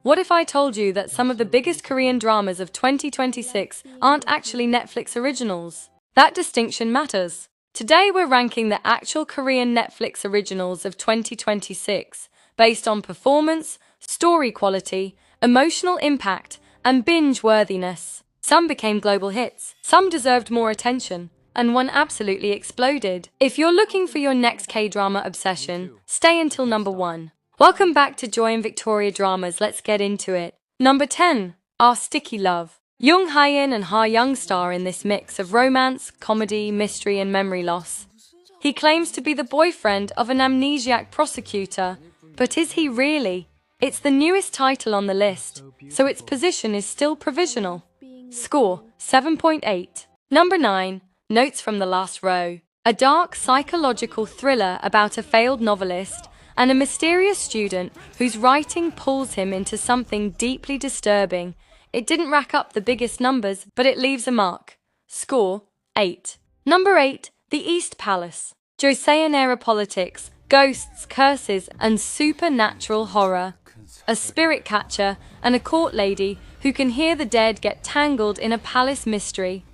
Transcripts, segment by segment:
What if I told you that some of the biggest Korean dramas of 2026 aren't actually Netflix originals? That distinction matters. Today we're ranking the actual Korean Netflix originals of 2026 based on performance, story quality, emotional impact, and binge-worthiness. Some became global hits, some deserved more attention, and one absolutely exploded. If you're looking for your next K-drama obsession, stay until number 1. Welcome back to Joy and Victoria Dramas, let's get into it. Number 10, Our Sticky Love. Jung Hae-in and Ha Young star in this mix of romance, comedy, mystery, and memory loss. He claims to be the boyfriend of an amnesiac prosecutor, but is he really? It's the newest title on the list, so its position is still provisional. Score, 7.8. Number 9, Notes from the Last Row. A dark psychological thriller about a failed novelist and a mysterious student whose writing pulls him into something deeply disturbing. It didn't rack up the biggest numbers, but it leaves a mark. Score, 8. Number 8, The East Palace. Joseon-era politics, ghosts, curses, and supernatural horror. A spirit catcher and a court lady who can hear the dead get tangled in a palace mystery.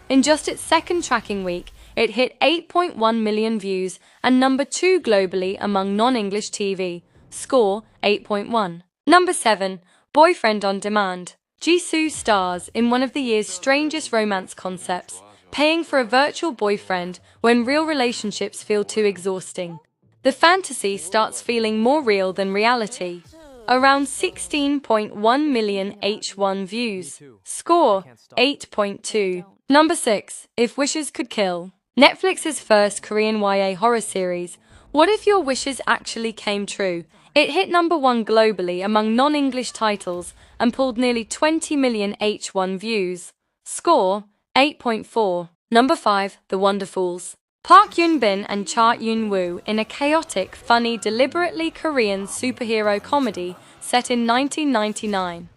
In just its second tracking week, it hit 8.1 million views and number 2 globally among non-English TV. Score, 8.1. Number 7, Boyfriend on Demand. Jisoo stars in one of the year's strangest romance concepts, paying for a virtual boyfriend when real relationships feel too exhausting. The fantasy starts feeling more real than reality. Around 16.1 million H1 views. Score, 8.2. Number 6, If Wishes Could Kill. Netflix's first Korean YA horror series, What If Your Wishes Actually Came True? It hit number 1 globally among non-English titles and pulled nearly 20 million H1 views. Score, 8.4. Number 5, The WONDERfools. Park Yoon-bin and Cha Yoon-woo in a chaotic, funny, deliberately Korean superhero comedy set in 1999.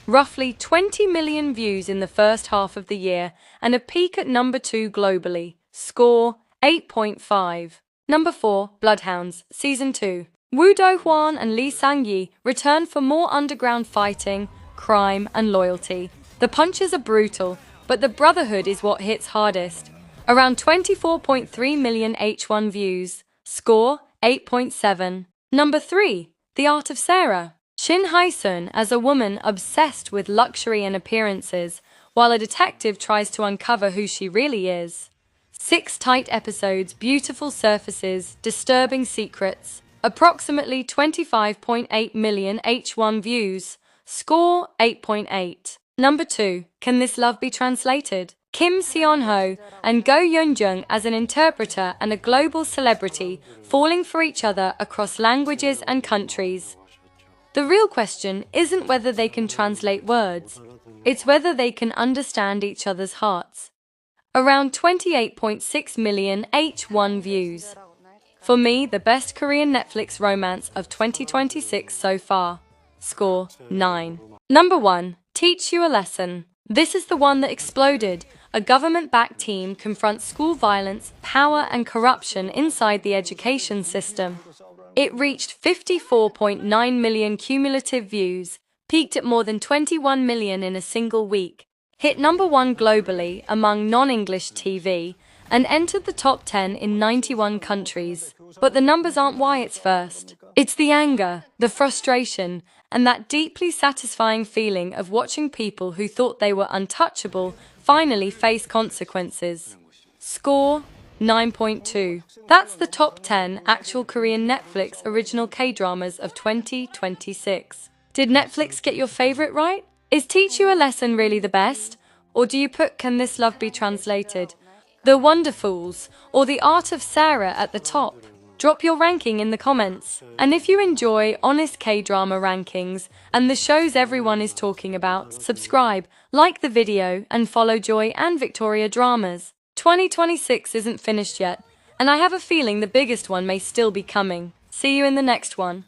Roughly 20 million views in the first half of the year and a peak at number 2 globally. Score, 8.5. Number 4, Bloodhounds, Season 2. Woo Do-hwan and Lee Sang-yi return for more underground fighting, crime, and loyalty. The punches are brutal, but the brotherhood is what hits hardest. Around 24.3 million H1 views. Score, 8.7. Number 3, The Art of Sarah. Shin Hae-sun as a woman obsessed with luxury and appearances, while a detective tries to uncover who she really is. 6 tight episodes, beautiful surfaces, disturbing secrets. Approximately 25.8 million H1 views. Score, 8.8. Number 2, Can This Love Be Translated? Kim Seon-ho and Go Yeon-jung as an interpreter and a global celebrity falling for each other across languages and countries. The real question isn't whether they can translate words, it's whether they can understand each other's hearts. Around 28.6 million H1 views. For me, the best Korean Netflix romance of 2026 so far. Score, 9. Number 1, Teach You a Lesson. This is the one that exploded. A government-backed team confronts school violence, power, and corruption inside the education system. It reached 54.9 million cumulative views, peaked at more than 21 million in a single week, hit number 1 globally among non-English TV, and entered the top 10 in 91 countries. But the numbers aren't why it's first. It's the anger, the frustration, and that deeply satisfying feeling of watching people who thought they were untouchable finally face consequences. Score, 9.2. That's the top 10 actual Korean Netflix original K-dramas of 2026. Did Netflix get your favorite right? Is Teach You a Lesson really the best? Or do you put Can This Love Be Translated, The WONDERfools, or The Art of Sarah at the top? Drop your ranking in the comments. And if you enjoy honest K-drama rankings and the shows everyone is talking about, subscribe, like the video, and follow Joy and Victoria Dramas. 2026 isn't finished yet, and I have a feeling the biggest one may still be coming. See you in the next one.